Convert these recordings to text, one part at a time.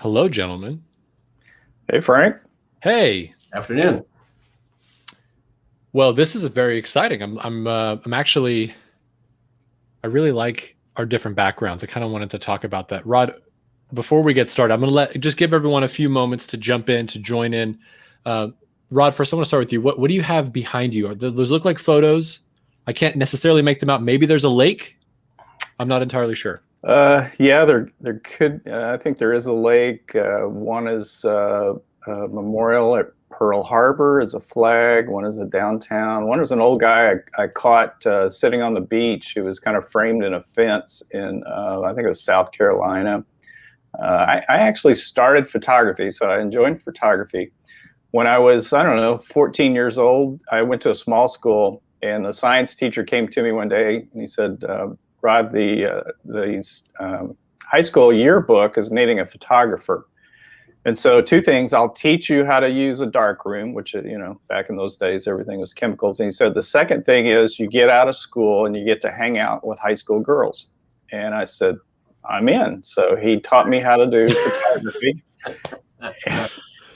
Hello, gentlemen. Hey, Frank. Hey. Afternoon. Well, this is very exciting. I'm actually, I really like our different backgrounds. I kind of wanted to talk about that. Rod, before we get started, I'm going to just give everyone a few moments to jump in, to join in. Rod, first I want to start with you. What do you have behind you? Those look like photos. I can't necessarily make them out. Maybe there's a lake. I'm not entirely sure. Yeah, there could. I think there is a lake. One is a memorial at Pearl Harbor as a flag. One is a downtown. One is an old guy I caught sitting on the beach who was kind of framed in a fence in I think it was South Carolina. I actually started photography, so I enjoyed photography. When I was, I don't know, 14 years old, I went to a small school, and the science teacher came to me one day and he said, Rod, the high school yearbook is needing a photographer. And so two things: I'll teach you how to use a dark room, which, back in those days, everything was chemicals. And he said, the second thing is you get out of school and you get to hang out with high school girls. And I said, I'm in. So he taught me how to do photography.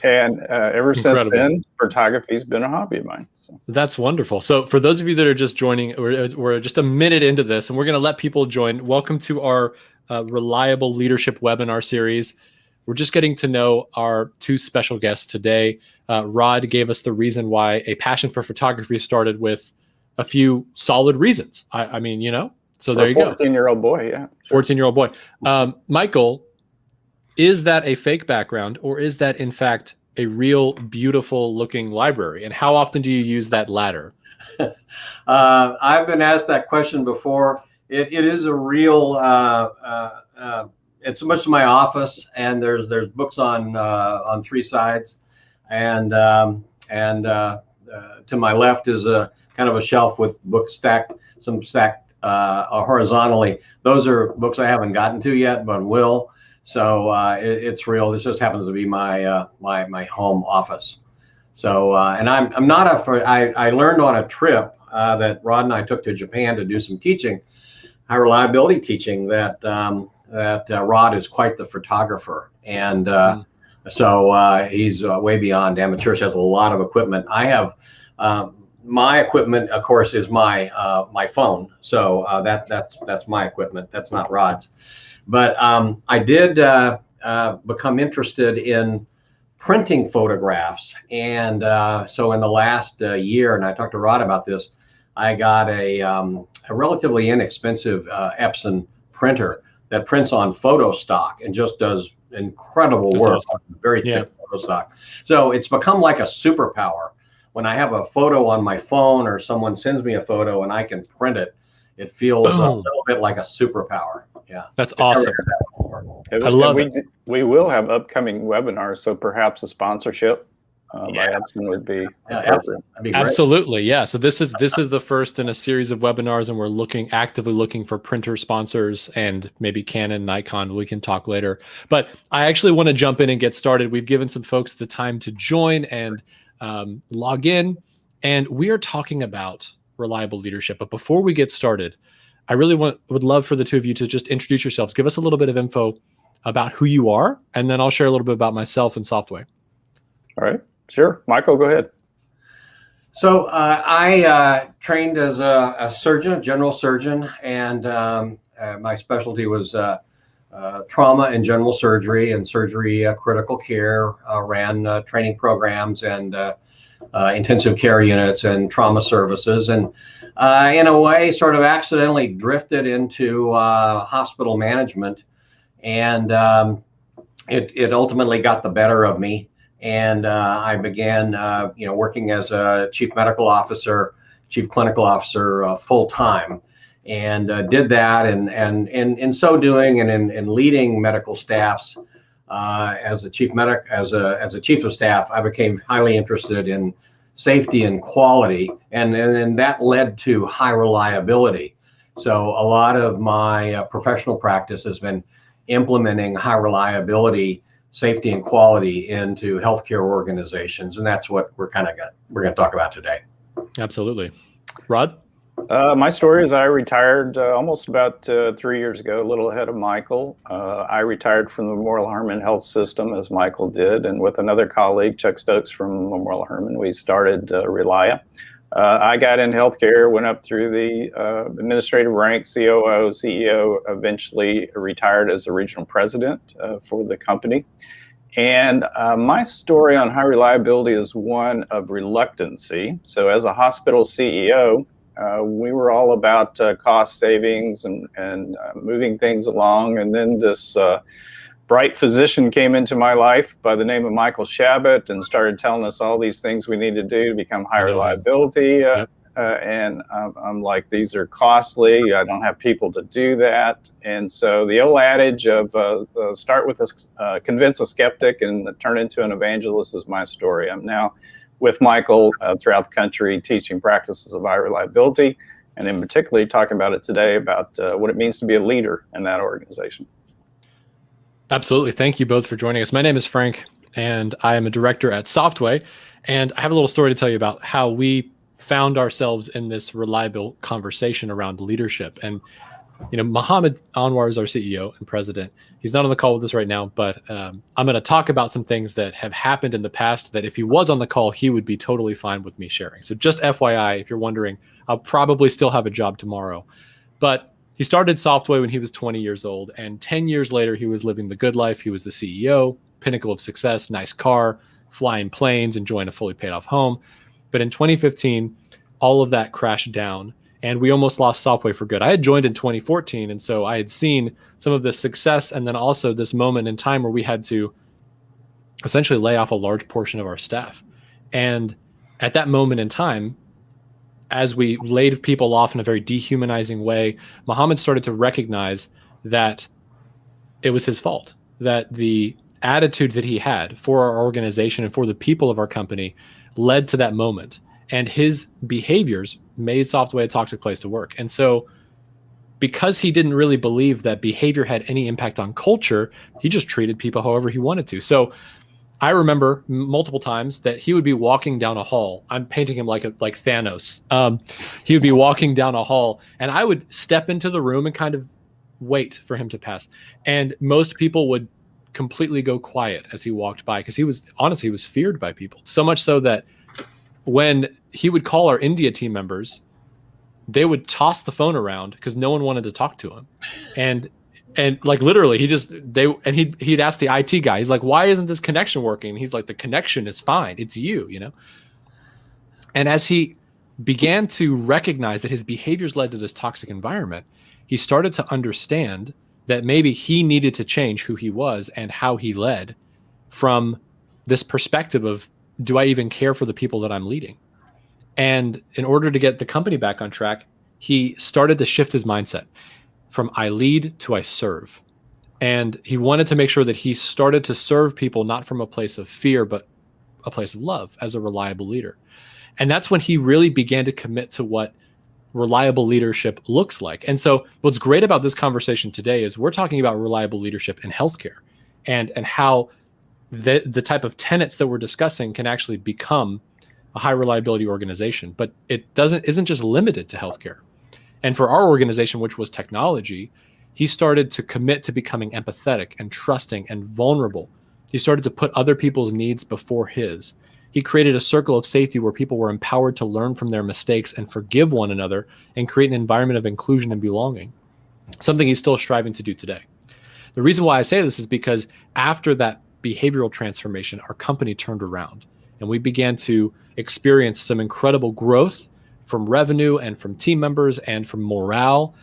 And ever since then, photography's been a hobby of mine. So. That's wonderful. So for those of you that are just joining, we're just a minute into this, and we're going to let people join. Welcome to our Reliable Leadership webinar series. We're just getting to know our two special guests today. Rod gave us the reason why a passion for photography started with a few solid reasons. I mean, so there you go. 14-year-old boy, yeah. Sure. 14-year-old boy. Michael, is that a fake background, or is that in fact a real beautiful looking library? And how often do you use that latter? I've been asked that question before. It is a real, it's much of my office, and there's books on three sides. And to my left is a kind of a shelf with books stacked horizontally. Those are books I haven't gotten to yet, but will. So it's real. This just happens to be my my home office. So and I'm not I learned on a trip that Rod and I took to Japan to do some teaching, high reliability teaching, that Rod is quite the photographer, and so he's way beyond amateurish. Has a lot of equipment. I have my equipment, of course, is my my phone. So that's my equipment. That's not Rod's. But I did become interested in printing photographs. And so in the last year, and I talked to Rod about this, I got a relatively inexpensive Epson printer that prints on photo stock and just does incredible work. Awesome. Very thick photo stock. So it's become like a superpower. When I have a photo on my phone, or someone sends me a photo and I can print it, it feels a little bit like a superpower. Yeah, that's awesome. I love it. We will have upcoming webinars, so perhaps a sponsorship by Epson would be appropriate. Absolutely, yeah. So this is the first in a series of webinars, and we're actively looking for printer sponsors, and maybe Canon, Nikon. We can talk later. But I actually want to jump in and get started. We've given some folks the time to join and log in, and we are talking about reliable leadership. But before we get started, I really would love for the two of you to just introduce yourselves. Give us a little bit of info about who you are, and then I'll share a little bit about myself and Softway. All right, sure. Michael, go ahead. So I trained as a surgeon, a general surgeon, and my specialty was trauma and general surgery and surgery critical care. Ran training programs and intensive care units and trauma services, and in a way sort of accidentally drifted into hospital management, and it ultimately got the better of me, and I began working as a chief medical officer, chief clinical officer full time, and did that, and in so doing, and in leading medical staffs as a chief of staff, I became highly interested in safety and quality, and then that led to high reliability. So a lot of my professional practice has been implementing high reliability, safety, and quality into healthcare organizations, and that's what we're going to talk about today. Absolutely. Rod? My story is I retired almost about 3 years ago, a little ahead of Michael. I retired from the Memorial Hermann Health System as Michael did, and with another colleague, Chuck Stokes from Memorial Hermann, we started Relia. I got in healthcare, went up through the administrative ranks, COO, CEO, eventually retired as a regional president for the company. And my story on high reliability is one of reluctancy. So as a hospital CEO, we were all about cost savings and moving things along. And then this bright physician came into my life by the name of Michael Shabot and started telling us all these things we need to do to become high reliability. Yep. And I'm like, these are costly. I don't have people to do that. And so the old adage of start with convince a skeptic and turn into an evangelist is my story. I'm now with Michael throughout the country teaching practices of high reliability, and in particularly talking about it today about what it means to be a leader in that organization. Absolutely. Thank you both for joining us. My name is Frank, and I am a director at Softway. And I have a little story to tell you about how we found ourselves in this reliable conversation around leadership. And, you know, Mohammed Anwar is our CEO and president. He's not on the call with us right now, but I'm going to talk about some things that have happened in the past that if he was on the call, he would be totally fine with me sharing. So just FYI, if you're wondering, I'll probably still have a job tomorrow. But he started Softway when he was 20 years old, and 10 years later, he was living the good life. He was the CEO, pinnacle of success, nice car, flying planes, enjoying a fully paid off home. But in 2015, all of that crashed down, and we almost lost Softway for good. I had joined in 2014, and so I had seen some of the success, and then also this moment in time where we had to essentially lay off a large portion of our staff. And at that moment in time, as we laid people off in a very dehumanizing way, Mohammed started to recognize that it was his fault, that the attitude that he had for our organization and for the people of our company led to that moment. And his behaviors made Softway a toxic place to work. And so because he didn't really believe that behavior had any impact on culture, he just treated people however he wanted to. So I remember multiple times that he would be walking down a hall. I'm painting him like Thanos. He would be walking down a hall, and I would step into the room and kind of wait for him to pass. And most people would completely go quiet as he walked by because he was feared by people. So much so that when he would call our India team members, they would toss the phone around because no one wanted to talk to him. And like literally he'd ask the IT guy, he's like, why isn't this connection working? And he's like, the connection is fine. It's you know? And as he began to recognize that his behaviors led to this toxic environment, he started to understand that maybe he needed to change who he was and how he led from this perspective of, do I even care for the people that I'm leading? And in order to get the company back on track, he started to shift his mindset from I lead to I serve. And he wanted to make sure that he started to serve people not from a place of fear, but a place of love as a reliable leader. And that's when he really began to commit to what reliable leadership looks like. And so what's great about this conversation today is we're talking about reliable leadership in healthcare and how the type of tenets that we're discussing can actually become a high reliability organization. But it isn't just limited to healthcare. And for our organization, which was technology, he started to commit to becoming empathetic and trusting and vulnerable. He started to put other people's needs before his. He created a circle of safety where people were empowered to learn from their mistakes and forgive one another and create an environment of inclusion and belonging, something he's still striving to do today. The reason why I say this is because after that behavioral transformation, our company turned around and we began to experience some incredible growth from revenue and from team members and from morale.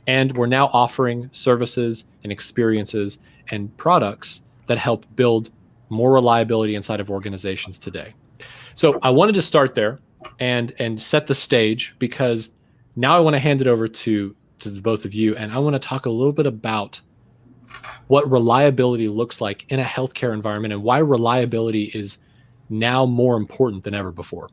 And we're now offering services and experiences and products that help build more reliability inside of organizations today. So I wanted to start there and set the stage, because now I want to hand it over to the both of you, and I want to talk a little bit about what reliability looks like in a healthcare environment and why reliability is now more important than ever before.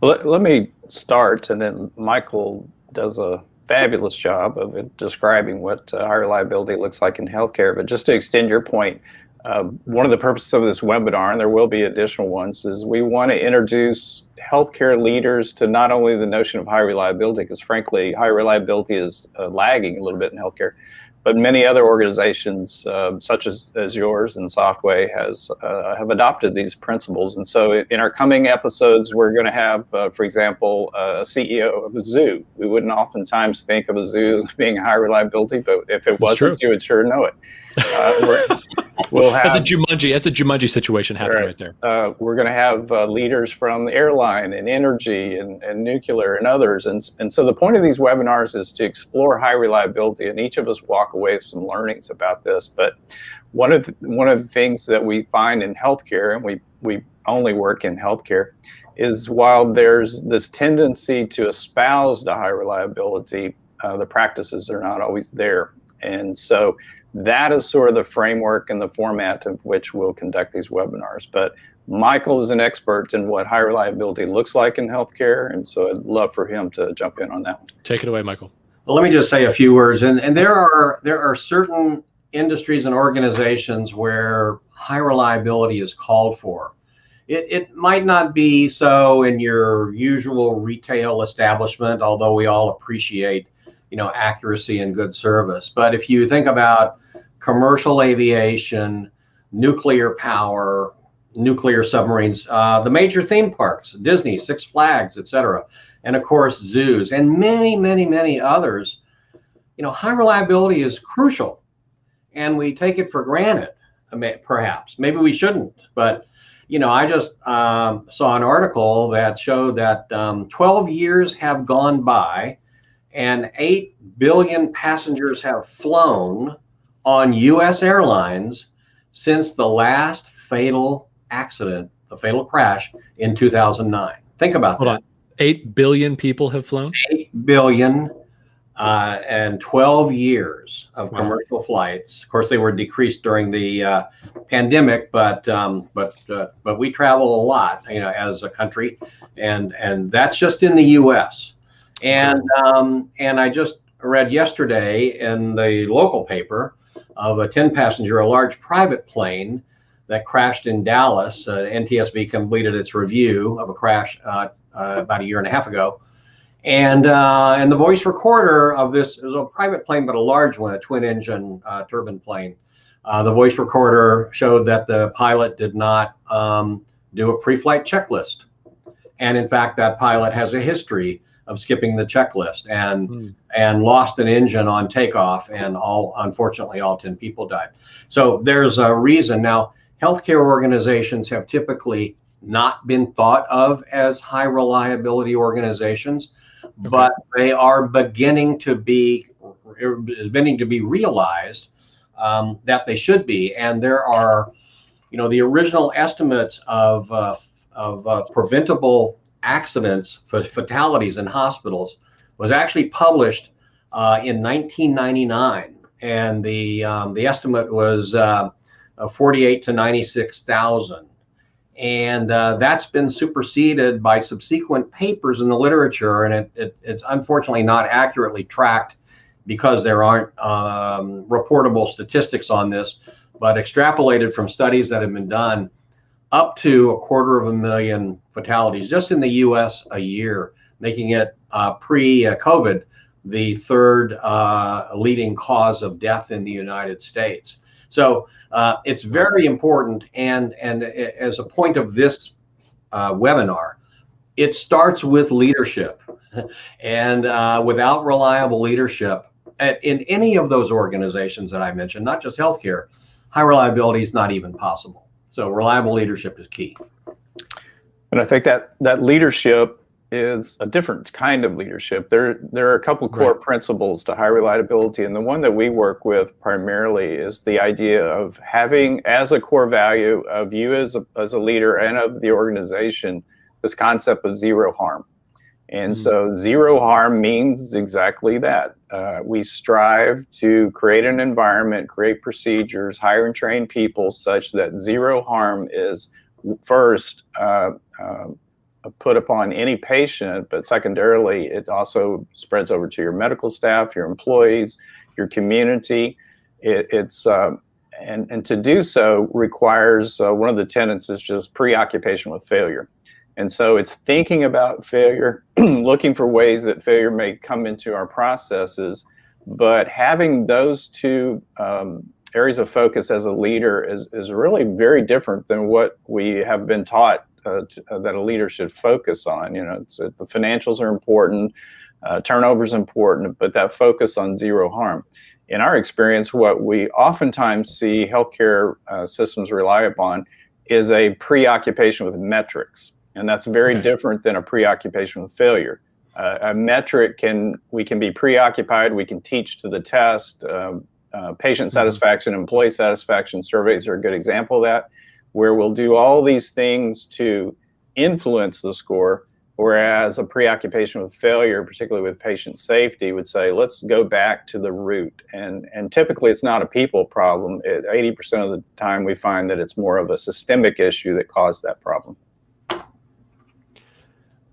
Well, let me start, and then Michael does a fabulous job of describing what high reliability looks like in healthcare. But just to extend your point, One of the purposes of this webinar, and there will be additional ones, is we want to introduce healthcare leaders to not only the notion of high reliability, because frankly, high reliability is lagging a little bit in healthcare, but many other organizations, such as yours and Softway, have adopted these principles. And so in our coming episodes, we're going to have, for example, a CEO of a zoo. We wouldn't oftentimes think of a zoo as being high reliability, but if it wasn't, you would sure know it. We'll have, that's a Jumanji situation happening right there. We're going to have leaders from the airline and energy and nuclear and others. And so the point of these webinars is to explore high reliability, and each of us walk away with some learnings about this. But one of the things that we find in healthcare, and we only work in healthcare, is while there's this tendency to espouse the high reliability, the practices are not always there. And so that is sort of the framework and the format of which we'll conduct these webinars. But Michael is an expert in what high reliability looks like in healthcare, and so I'd love for him to jump in on that one. Take it away, Michael. Well, let me just say a few words. And there are certain industries and organizations where high reliability is called for. It might not be so in your usual retail establishment, although we all appreciate, accuracy and good service. But if you think about commercial aviation, nuclear power, nuclear submarines, the major theme parks, Disney, Six Flags, etc., and of course zoos, and many, many, many others, high reliability is crucial, and we take it for granted. Perhaps, maybe we shouldn't, but I just saw an article that showed that 12 years have gone by, and 8 billion passengers have flown on U.S. airlines since the last fatal accident, the fatal crash in 2009. Think about that. Hold on. 8 billion people have flown? 8 billion and 12 years of commercial flights. Of course, they were decreased during the pandemic, but we travel a lot, as a country, and that's just in the U.S. And I just read yesterday in the local paper of a 10-passenger, a large private plane that crashed in Dallas. NTSB completed its review of a crash about a year and a half ago. And the voice recorder of this is a private plane, but a large one, a twin-engine turbine plane. The voice recorder showed that the pilot did not do a pre-flight checklist. And in fact, that pilot has a history of skipping the checklist and lost an engine on takeoff, and unfortunately all 10 people died. So there's a reason. Now, healthcare organizations have typically not been thought of as high reliability organizations, but they are beginning to be realized that they should be. And there are, the original estimates of preventable accidents, fatalities in hospitals, was actually published in 1999, and the estimate was 48 to 96,000, and that's been superseded by subsequent papers in the literature, and it's unfortunately not accurately tracked because there aren't reportable statistics on this, but extrapolated from studies that have been done, up to 250,000 fatalities just in the U.S. a year, making it pre-COVID the third leading cause of death in the United States. So it's very important, and as a point of this webinar, it starts with leadership, and without reliable leadership in any of those organizations that I mentioned, not just healthcare, high reliability is not even possible. So reliable leadership is key. And I think that leadership is a different kind of leadership. There are a couple core principles to high reliability, and the one that we work with primarily is the idea of having as a core value of you as a leader and of the organization this concept of zero harm. And so zero harm means exactly that. We strive to create an environment, create procedures, hire and train people such that zero harm is first put upon any patient, but secondarily, it also spreads over to your medical staff, your employees, your community. and to do so requires one of the tenets is just preoccupation with failure. And so it's thinking about failure, looking for ways that failure may come into our processes, but having those two areas of focus as a leader is really very different than what we have been taught that a leader should focus on. You know, so the financials are important, turnover is important, but that focus on zero harm. In our experience, what we oftentimes see healthcare systems rely upon is a preoccupation with metrics. And that's very different than a preoccupation with failure. A metric we can be preoccupied, we can teach to the test. Patient satisfaction, employee satisfaction surveys are a good example of that, where we'll do all these things to influence the score, whereas a preoccupation with failure, particularly with patient safety, would say, let's go back to the root. And typically it's not a people problem. 80% of the time we find that it's more of a systemic issue that caused that problem.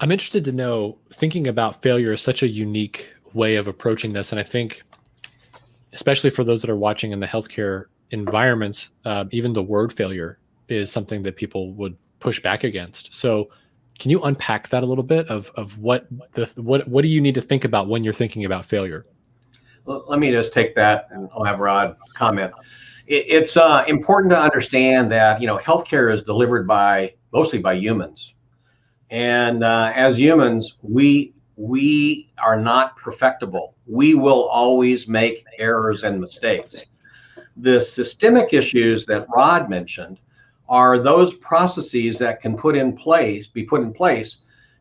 I'm interested to know, thinking about failure is such a unique way of approaching this. And I think, especially for those that are watching in the healthcare environments, even the word failure is something that people would push back against. So can you unpack that a little bit of what do you need to think about when you're thinking about failure? Let me just take that, and I'll have Rod comment. It's important to understand that, you know, healthcare is delivered mostly by humans. And as humans, we are not perfectible. We will always make errors and mistakes. The systemic issues that Rod mentioned are those processes that can be put in place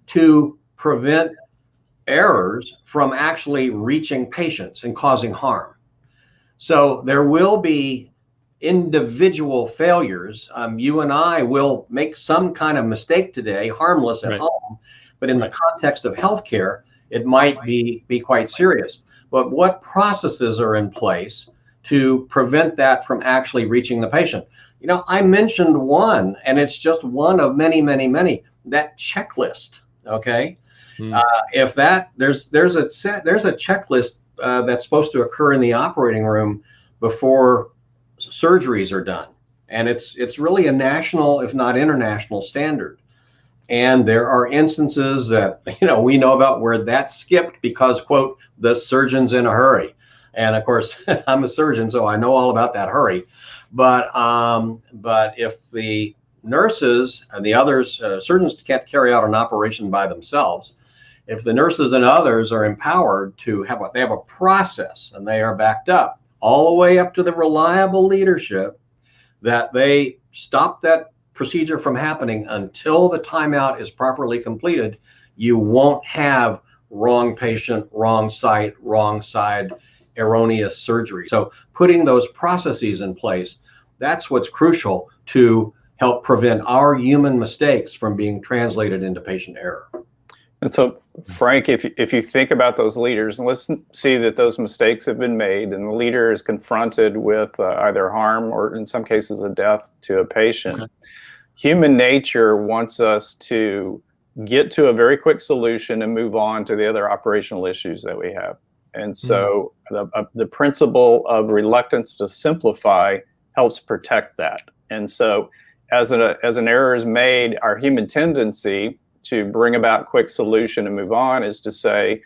to prevent errors from actually reaching patients and causing harm. So there will be individual failures. You and I will make some kind of mistake today, harmless at home, but in the context of healthcare, it might be quite serious. But what processes are in place to prevent that from actually reaching the patient? You know, I mentioned one, and it's just one of many, many, many. That checklist. Okay, if there's a checklist that's supposed to occur in the operating room before surgeries are done, and it's really a national, if not international, standard. And there are instances that, you know, we know about where that skipped because, quote, the surgeon's in a hurry. And of course, I'm a surgeon, so I know all about that hurry. But if the nurses and the others, surgeons can't carry out an operation by themselves. If the nurses and others are empowered to have a process, and they are backed up all the way up to the reliable leadership, that they stop that procedure from happening until the timeout is properly completed, you won't have wrong patient, wrong site, wrong side, erroneous surgery. So putting those processes in place, that's what's crucial to help prevent our human mistakes from being translated into patient error. And so, Frank, if you think about those leaders, and let's see that those mistakes have been made, and the leader is confronted with either harm or, in some cases, a death to a patient. Okay. Human nature wants us to get to a very quick solution and move on to the other operational issues that we have. And so the principle of reluctance to simplify helps protect that. And so as an error is made, our human tendency to bring about quick solution and move on is to say,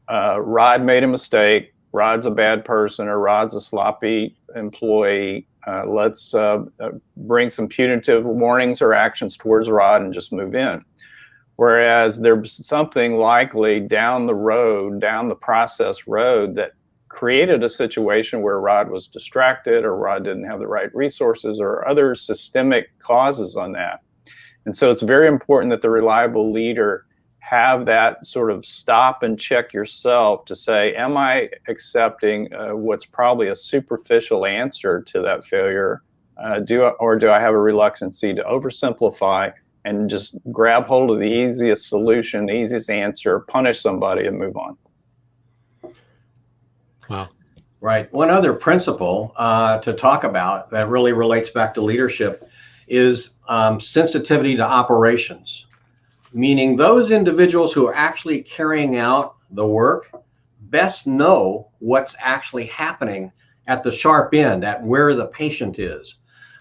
Rod made a mistake, Rod's a bad person, or Rod's a sloppy employee. Let's bring some punitive warnings or actions towards Rod and just move in. Whereas there's something likely down the process road that created a situation where Rod was distracted, or Rod didn't have the right resources, or other systemic causes on that. And so it's very important that the reliable leader have that sort of stop and check yourself to say, am I accepting what's probably a superficial answer to that failure? Do I have a reluctancy to oversimplify and just grab hold of the easiest solution, the easiest answer, punish somebody and move on? Wow. Right. One other principle to talk about that really relates back to leadership is sensitivity to operations, meaning those individuals who are actually carrying out the work best know what's actually happening at the sharp end, at where the patient is.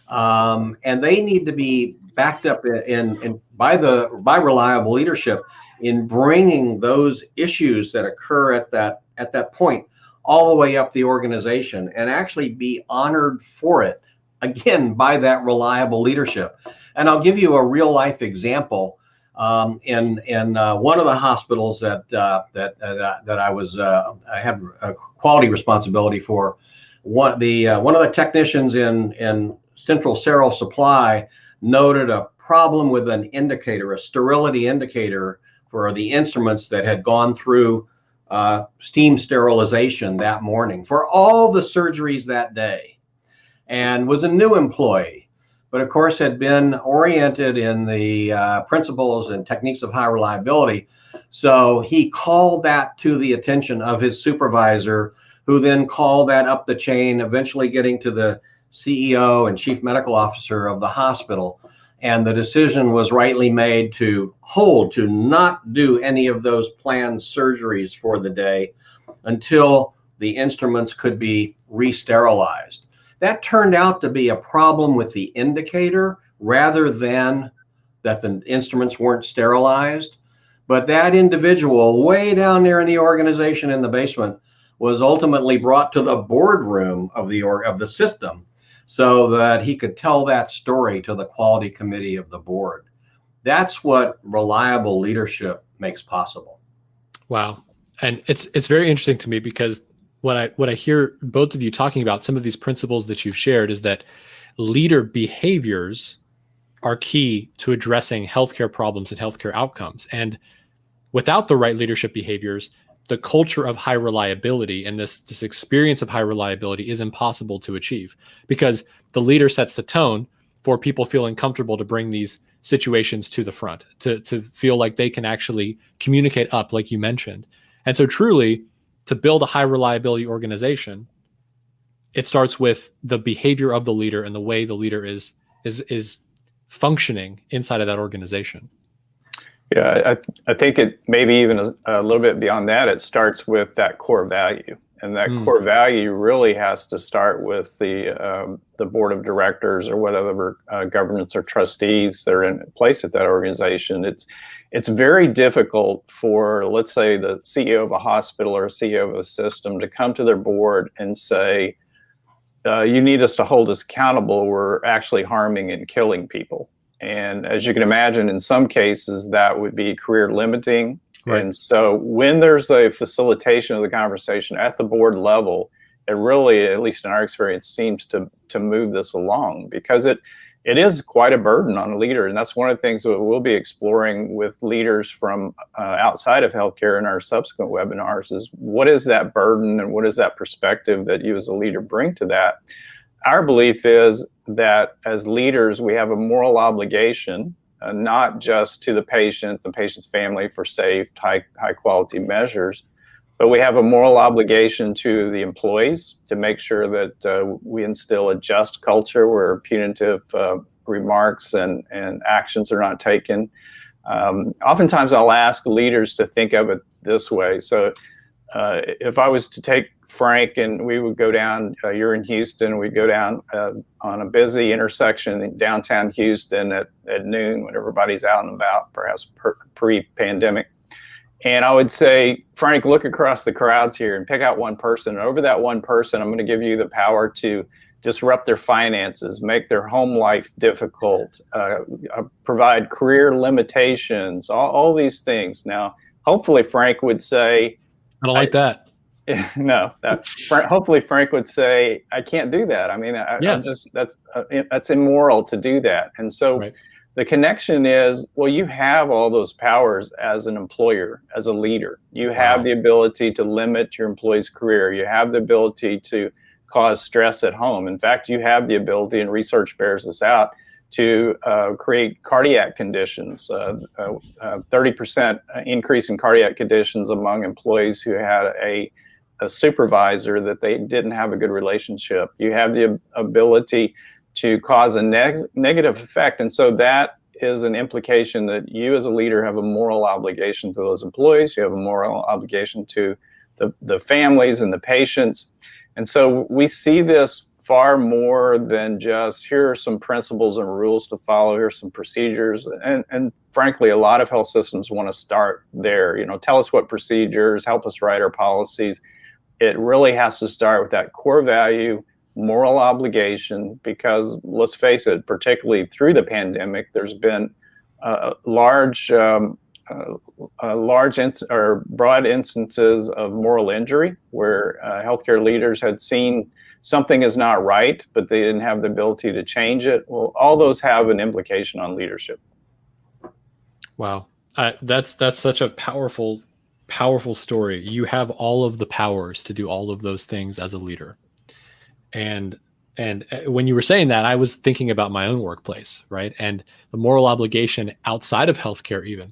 And they need to be backed up by reliable leadership in bringing those issues that occur at that point all the way up the organization, and actually be honored for it, again, by that reliable leadership. And I'll give you a real life example. In one of the hospitals that I had a quality responsibility for, one of the technicians in Central Sterile Supply noted a problem with an indicator, a sterility indicator for the instruments that had gone through steam sterilization that morning for all the surgeries that day, and was a new employee, but of course had been oriented in the principles and techniques of high reliability. So he called that to the attention of his supervisor, who then called that up the chain, eventually getting to the CEO and chief medical officer of the hospital. And the decision was rightly made to not do any of those planned surgeries for the day until the instruments could be re-sterilized. That turned out to be a problem with the indicator rather than that the instruments weren't sterilized. But that individual way down there in the organization in the basement was ultimately brought to the boardroom of the system, so that he could tell that story to the quality committee of the board. That's what reliable leadership makes possible. Wow. And it's very interesting to me, because what I hear both of you talking about, some of these principles that you've shared, is that leader behaviors are key to addressing healthcare problems and healthcare outcomes. And without the right leadership behaviors, the culture of high reliability and this experience of high reliability is impossible to achieve, because the leader sets the tone for people feeling comfortable to bring these situations to the front, to feel like they can actually communicate up, like you mentioned. And so truly, to build a high reliability organization, it starts with the behavior of the leader and the way the leader is functioning inside of that organization. Yeah, I think it maybe even a little bit beyond that. It starts with that core value, and that core value really has to start with the board of directors or whatever governance or trustees that are in place at that organization. It's very difficult for, let's say, the CEO of a hospital or CEO of a system to come to their board and say, you need us to hold us accountable. We're actually harming and killing people. And as you can imagine, in some cases, that would be career limiting. Right. And so when there's a facilitation of the conversation at the board level, it really, at least in our experience, seems to move this along, because it is quite a burden on a leader. And that's one of the things that we'll be exploring with leaders from outside of healthcare in our subsequent webinars is, what is that burden and what is that perspective that you as a leader bring to that? Our belief is that as leaders, we have a moral obligation, not just to the patient's family for safe, high quality measures, but we have a moral obligation to the employees to make sure that we instill a just culture where punitive remarks and actions are not taken. Oftentimes I'll ask leaders to think of it this way. So if I was to take Frank and we would go down, you're in Houston, we'd go down on a busy intersection in downtown Houston at noon when everybody's out and about, perhaps pre-pandemic. And I would say, Frank, look across the crowds here and pick out one person. And over that one person, I'm going to give you the power to disrupt their finances, make their home life difficult, provide career limitations, all these things. Now, hopefully Frank would say, I don't like that. No, hopefully Frank would say, I can't do that. I mean, that's immoral to do that. And so the connection is, well, you have all those powers as an employer, as a leader. You have the ability to limit your employee's career. You have the ability to cause stress at home. In fact, you have the ability, and research bears this out, to create cardiac conditions, 30% increase in cardiac conditions among employees who had a supervisor that they didn't have a good relationship. You have the ability to cause a negative effect. And so that is an implication that you as a leader have a moral obligation to those employees. You have a moral obligation to the families and the patients. And so we see this far more than just here are some principles and rules to follow, here's some procedures. And frankly, a lot of health systems want to start there. Tell us what procedures, help us write our policies. It really has to start with that core value, moral obligation, because let's face it, particularly through the pandemic, there's been broad instances of moral injury where healthcare leaders had seen something is not right, but they didn't have the ability to change it. Well, all those have an implication on leadership. Wow. That's such a powerful story. You have all of the powers to do all of those things as a leader. And when you were saying that, I was thinking about my own workplace, right? And the moral obligation outside of healthcare, even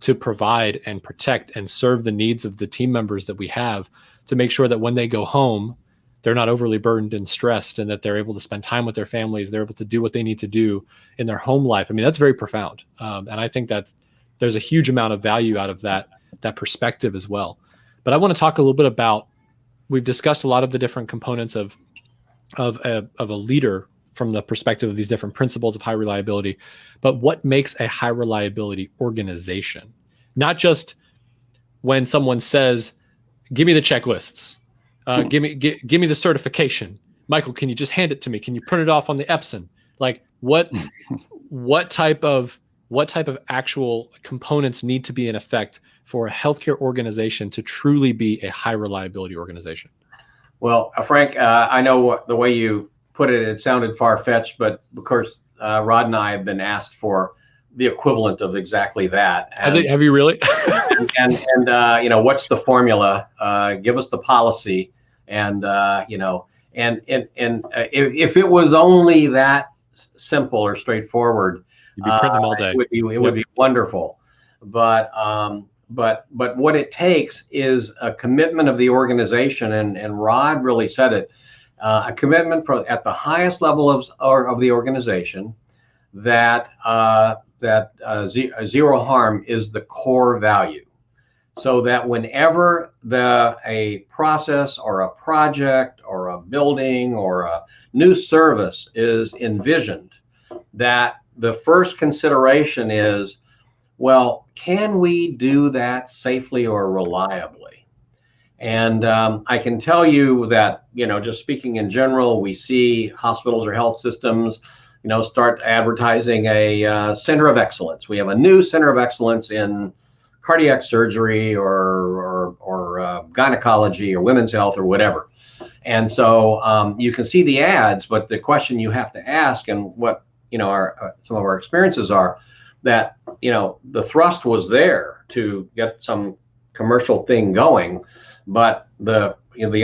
to provide and protect and serve the needs of the team members that we have, to make sure that when they go home, they're not overly burdened and stressed, and that they're able to spend time with their families. They're able to do what they need to do in their home life. I mean, that's very profound. And I think that there's a huge amount of value out of that perspective as well. But I want to talk a little bit about, we've discussed a lot of the different components of a leader from the perspective of these different principles of high reliability, but what makes a high reliability organization? Not just when someone says, give me the checklists, give me the certification. Michael, can you just hand it to me? Can you print it off on the Epson? Like what type of actual components need to be in effect for a healthcare organization to truly be a high reliability organization? Well, Frank, I know the way you put it, it sounded far-fetched, but of course, Rod and I have been asked for the equivalent of exactly that. And, have you really? and what's the formula? Give us the policy, and if it was only that simple or straightforward, you'd be printing them all day. It would be wonderful, but what it takes is a commitment of the organization, and Rod really said it, a commitment at the highest level of the organization that zero harm is the core value, so that whenever a process or a project or a building or a new service is envisioned, that the first consideration is, well, can we do that safely or reliably? And I can tell you that, just speaking in general, we see hospitals or health systems, start advertising a center of excellence. We have a new center of excellence in cardiac surgery or gynecology or women's health or whatever. And so you can see the ads, but the question you have to ask, and what some of our experiences are, that the thrust was there to get some commercial thing going, but the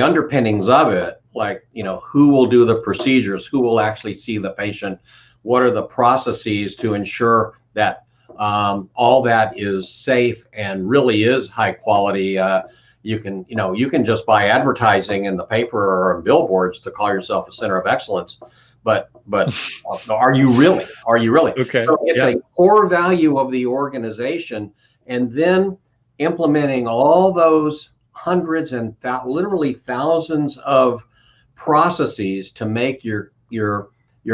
underpinnings of it, like who will do the procedures, who will actually see the patient, what are the processes to ensure that all that is safe and really is high quality. You can just buy advertising in the paper or on billboards to call yourself a center of excellence, but are you really? Okay. So it's a core value of the organization, and then implementing all those hundreds and literally thousands of processes to make your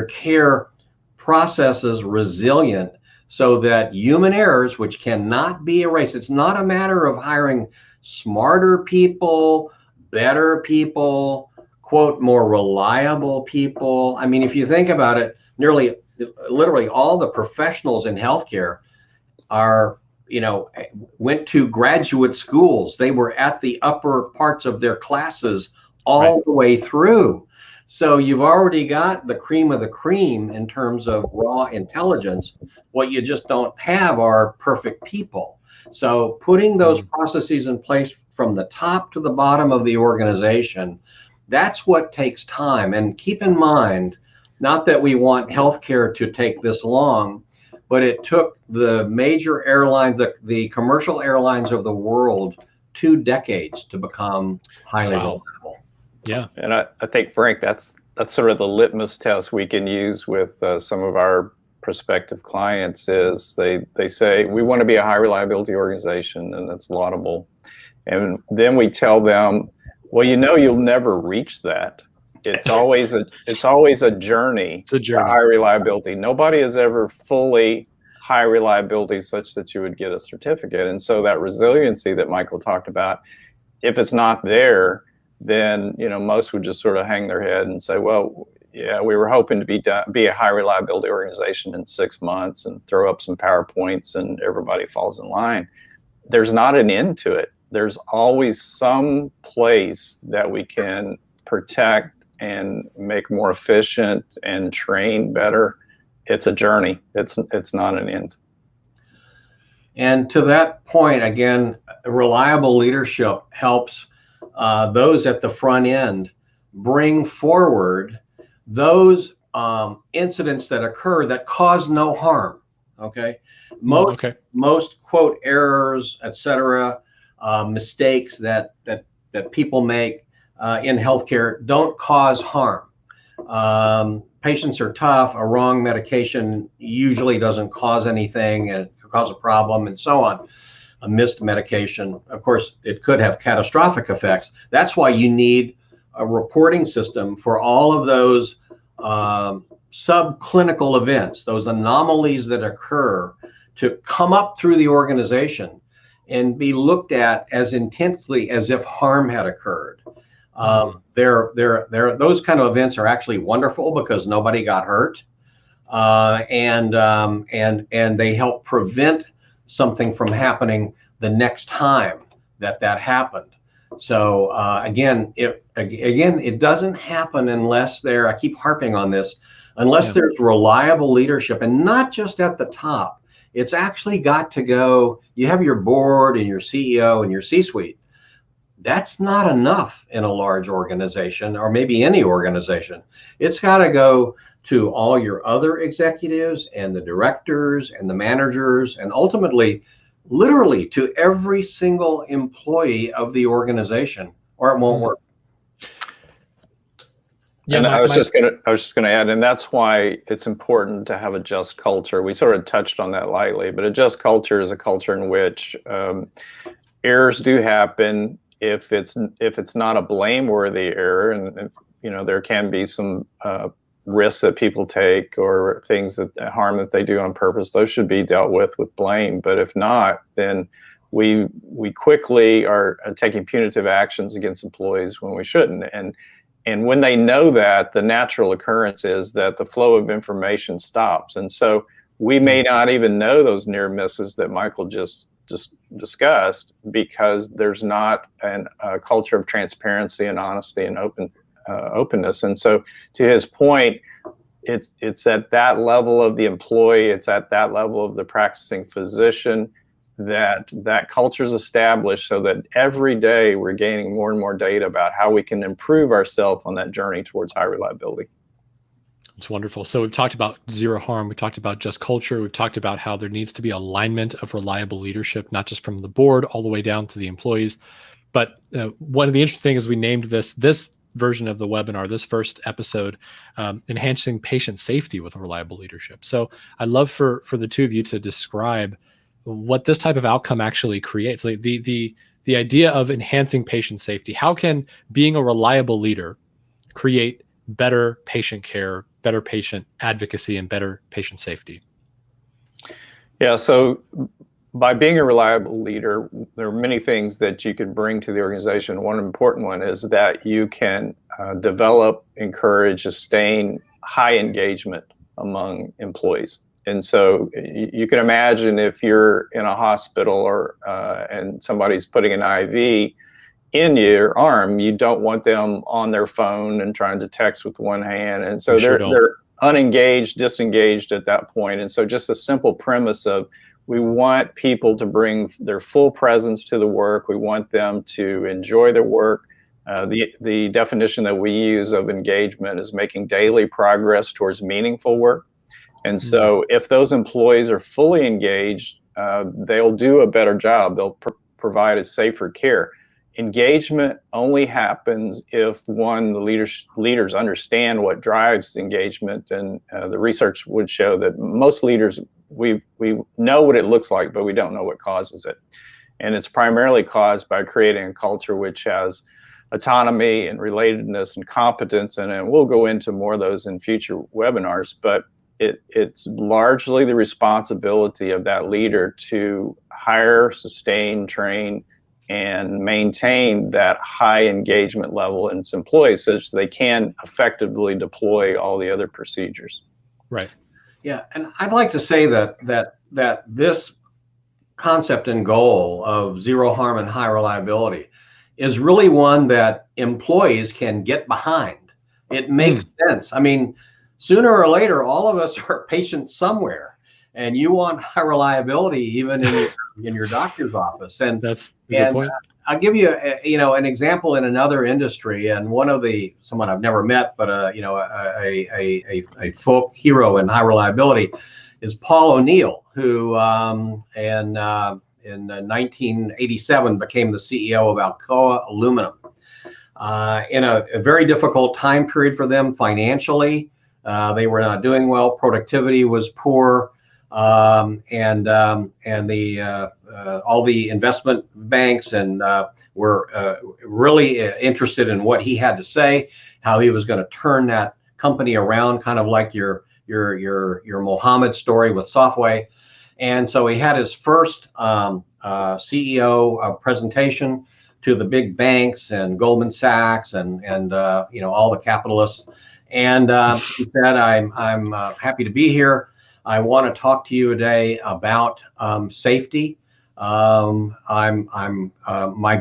care processes resilient, so that human errors, which cannot be erased. It's not a matter of hiring smarter people, better people, quote, more reliable people. I mean, if you think about it, literally all the professionals in healthcare went to graduate schools. They were at the upper parts of their classes all the way through. So you've already got the cream of the cream in terms of raw intelligence. What you just don't have are perfect people. So putting those processes in place from the top to the bottom of the organization, that's what takes time. And keep in mind, not that we want healthcare to take this long, but it took the major airlines, the commercial airlines of the world, 2 decades to become highly reliable. Yeah. And I think, Frank, that's sort of the litmus test we can use with some of our prospective clients. Is they say, we want to be a high reliability organization, and that's laudable. And then we tell them, Well, you'll never reach that. It's always a journey It's a to journey. high reliability. Nobody is ever fully high reliability such that you would get a certificate. And so that resiliency that Michael talked about, if it's not there, then most would just sort of hang their head and say, well, yeah, we were hoping to be a high reliability organization in 6 months and throw up some PowerPoints and everybody falls in line. There's not an end to it. There's always some place that we can protect and make more efficient and train better. It's a journey. It's not an end. And to that point, again, reliable leadership helps those at the front end bring forward those incidents that occur that cause no harm. Okay, most quote errors, etc., mistakes that people make in healthcare don't cause harm. Patients are tough. A wrong medication usually doesn't cause anything and cause a problem, and so on. A missed medication, of course, it could have catastrophic effects. That's why you need a reporting system for all of those subclinical events, those anomalies that occur, to come up through the organization and be looked at as intensely as if harm had occurred. Those kind of events are actually wonderful because nobody got hurt, and they help prevent something from happening the next time that happened. So again, it doesn't happen unless I keep harping on this, unless there's reliable leadership, and not just at the top. It's actually got to go. You have your board and your CEO and your C-suite. That's not enough in a large organization, or maybe any organization. It's got to go to all your other executives and the directors and the managers, and ultimately, literally, to every single employee of the organization, or it won't work. Yeah, and I was just gonna add, and that's why it's important to have a just culture. We sort of touched on that lightly, but a just culture is a culture in which errors do happen. If it's not a blameworthy error, and there can be some risks that people take or things harm that they do on purpose, those should be dealt with blame. But if not, then we quickly are taking punitive actions against employees when we shouldn't. And when they know that, the natural occurrence is that the flow of information stops. And so we may not even know those near misses that Michael just discussed, because there's not a culture of transparency and honesty and openness. And so, to his point, it's at that level of the employee, it's at that level of the practicing physician that culture is established, so that every day we're gaining more and more data about how we can improve ourselves on that journey towards high reliability. It's wonderful. So we've talked about zero harm. We talked about just culture. We've talked about how there needs to be alignment of reliable leadership, not just from the board all the way down to the employees. But one of the interesting things, we named this version of the webinar, this first episode, enhancing patient safety with reliable leadership. So I'd love for the two of you to describe what this type of outcome actually creates. Like the idea of enhancing patient safety. How can being a reliable leader create better patient care, better patient advocacy, and better patient safety? Yeah, so by being a reliable leader, there are many things that you can bring to the organization. One important one is that you can develop, encourage, sustain high engagement among employees. And so you can imagine if you're in a hospital and somebody's putting an IV in your arm, you don't want them on their phone and trying to text with one hand. And so they're unengaged, disengaged at that point. And so just a simple premise of, we want people to bring their full presence to the work. We want them to enjoy their work. The definition that we use of engagement is making daily progress towards meaningful work. And so if those employees are fully engaged, they'll do a better job. They'll provide a safer care. Engagement only happens if, one, the leaders understand what drives engagement. And the research would show that most leaders, we know what it looks like, but we don't know what causes it. And it's primarily caused by creating a culture which has autonomy and relatedness and competence, and we'll go into more of those in future webinars, but it's largely the responsibility of that leader to hire, sustain, train, and maintain that high engagement level in its employees so that they can effectively deploy all the other procedures. Right. Yeah, and I'd like to say that this concept and goal of zero harm and high reliability is really one that employees can get behind. It makes sense. I mean, sooner or later, all of us are patients somewhere, and you want high reliability even in your doctor's office. And that's a good point. I'll give you an example in another industry, and someone I've never met, but a folk hero in high reliability is Paul O'Neill, who in 1987 became the CEO of Alcoa Aluminum. In a very difficult time period for them financially. They were not doing well. Productivity was poor, and all the investment banks were really interested in what he had to say, how he was going to turn that company around, kind of like your Mohammed story with Softway. And so he had his first CEO presentation to the big banks and Goldman Sachs and all the capitalists. And he said, I'm happy to be here. I want to talk to you today about safety. My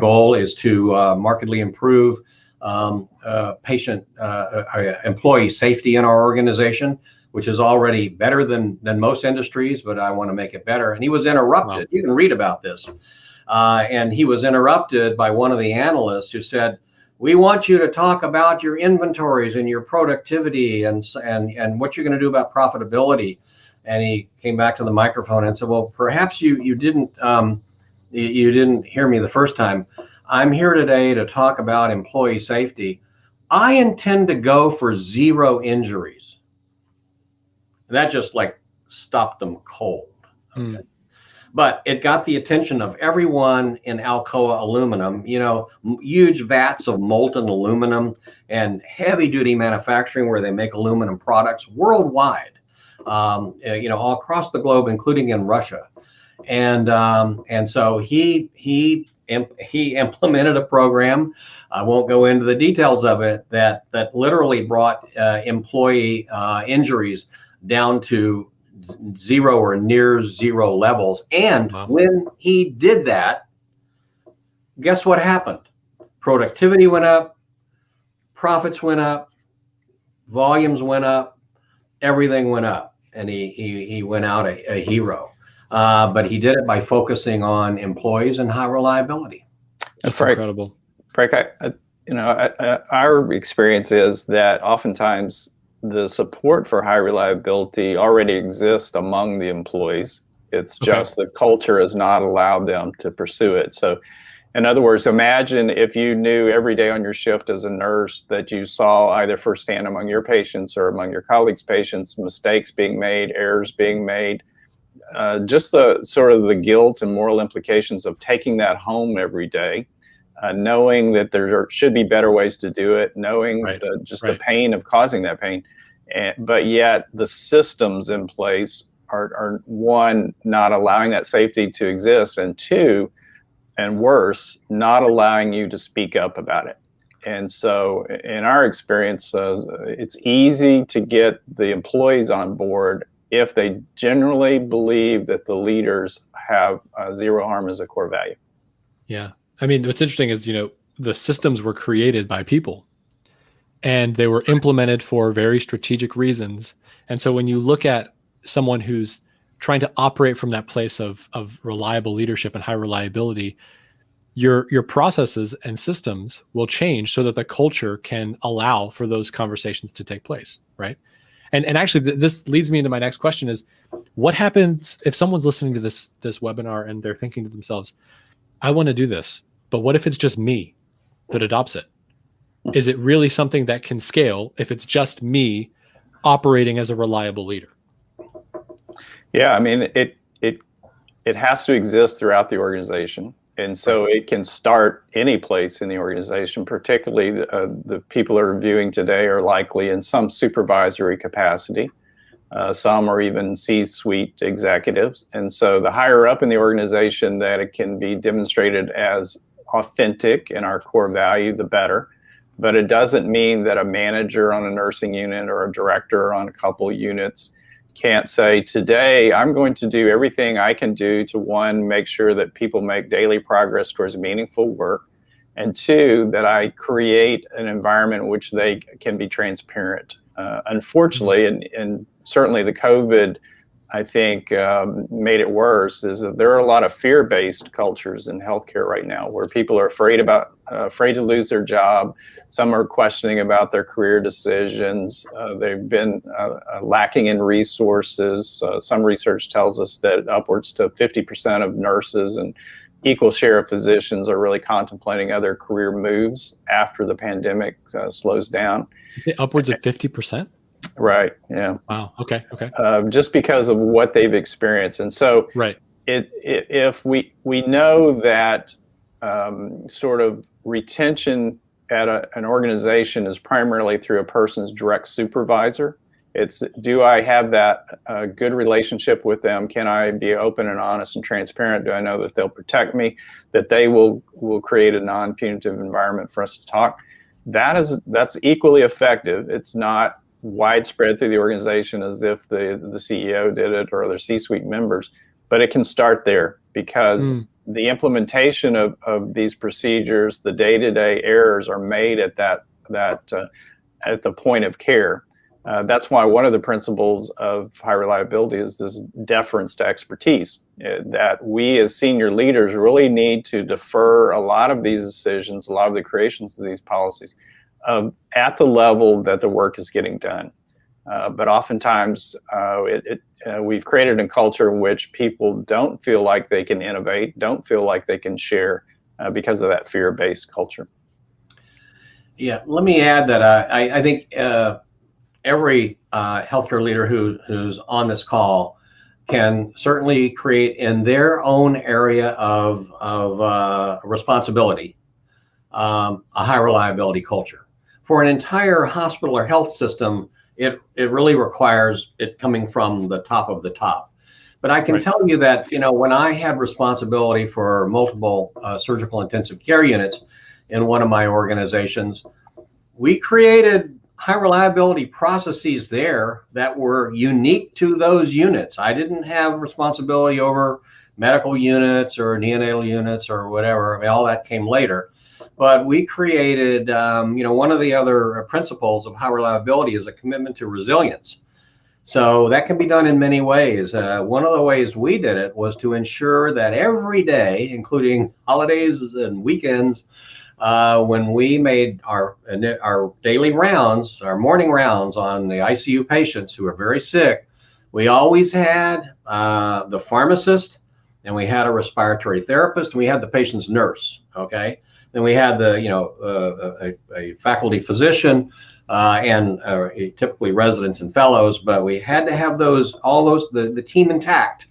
goal is to markedly improve employee safety in our organization, which is already better than most industries, but I want to make it better. And he was interrupted. Wow. You can read about this. And he was interrupted by one of the analysts who said, "We want you to talk about your inventories and your productivity and what you're going to do about profitability." And he came back to the microphone and said, "Well, perhaps you didn't hear me the first time. I'm here today to talk about employee safety. I intend to go for 0 injuries." And that just stopped them cold. Okay. But it got the attention of everyone in Alcoa Aluminum, huge vats of molten aluminum and heavy duty manufacturing where they make aluminum products worldwide, all across the globe, including in Russia. And so he implemented a program. I won't go into the details of it, that literally brought employee injuries down to 0 or near 0 levels. And wow. When he did that, guess what happened? Productivity went up, profits went up, volumes went up, everything went up, and he went out a hero. But he did it by focusing on employees and high reliability. That's incredible. Frank, our experience is that oftentimes the support for high reliability already exists among the employees. It's just the culture has not allowed them to pursue it. So in other words, imagine if you knew every day on your shift as a nurse that you saw either firsthand among your patients or among your colleagues' patients, mistakes being made, errors being made, just the sort of the guilt and moral implications of taking that home every day, knowing that there should be better ways to do it, knowing the pain of causing that pain. But yet the systems in place are one, not allowing that safety to exist, and two, and worse, not allowing you to speak up about it. And so in our experience, it's easy to get the employees on board if they generally believe that the leaders have zero harm as a core value. Yeah. I mean, what's interesting is, the systems were created by people and they were implemented for very strategic reasons. And so when you look at someone who's trying to operate from that place of reliable leadership and high reliability, your processes and systems will change so that the culture can allow for those conversations to take place, right? And actually, this leads me into my next question: is what happens if someone's listening to this webinar and they're thinking to themselves, "I want to do this, but what if it's just me that adopts it? Is it really something that can scale if it's just me operating as a reliable leader?" Yeah, I mean, it has to exist throughout the organization. And so it can start any place in the organization, particularly the people who are viewing today are likely in some supervisory capacity. Some are even C-suite executives. And so the higher up in the organization that it can be demonstrated as authentic in our core value, the better. But it doesn't mean that a manager on a nursing unit or a director on a couple units can't say, today I'm going to do everything I can do to, one, make sure that people make daily progress towards meaningful work, and two, that I create an environment in which they can be transparent. Unfortunately, and certainly the COVID, I think, made it worse, is that there are a lot of fear-based cultures in healthcare right now where people are afraid to lose their job. Some are questioning about their career decisions. They've been lacking in resources. Some research tells us that upwards to 50% of nurses and equal share of physicians are really contemplating other career moves after the pandemic slows down. Upwards of 50%? Right. Yeah. Wow. Okay. Okay. Just because of what they've experienced. And so right. If we know that sort of retention at an organization is primarily through a person's direct supervisor, it's, do I have that good relationship with them? Can I be open and honest and transparent? Do I know that they'll protect me, that they will create a non-punitive environment for us to talk? That's equally effective. It's not widespread through the organization as if the CEO did it or other C-suite members, but it can start there, because the implementation of these procedures, the day-to-day errors are made at at the point of care. That's why one of the principles of high reliability is this deference to expertise, that we as senior leaders really need to defer a lot of these decisions, a lot of the creations of these policies at the level that the work is getting done. But oftentimes we've created a culture in which people don't feel like they can innovate, don't feel like they can share because of that fear-based culture. Yeah, let me add that I think every healthcare leader who's on this call can certainly create in their own area of responsibility a high reliability culture. For an entire hospital or health system, it really requires it coming from the top of the top. But I can tell you that, when I had responsibility for multiple surgical intensive care units in one of my organizations, we created high reliability processes there that were unique to those units. I didn't have responsibility over medical units or neonatal units or whatever. I mean, all that came later. But we created, one of the other principles of high reliability is a commitment to resilience. So that can be done in many ways. One of the ways we did it was to ensure that every day, including holidays and weekends, when we made our daily rounds, our morning rounds on the ICU patients who are very sick, we always had the pharmacist, and we had a respiratory therapist, and we had the patient's nurse. Okay. Then we had a faculty physician and typically residents and fellows, but we had to have the team intact,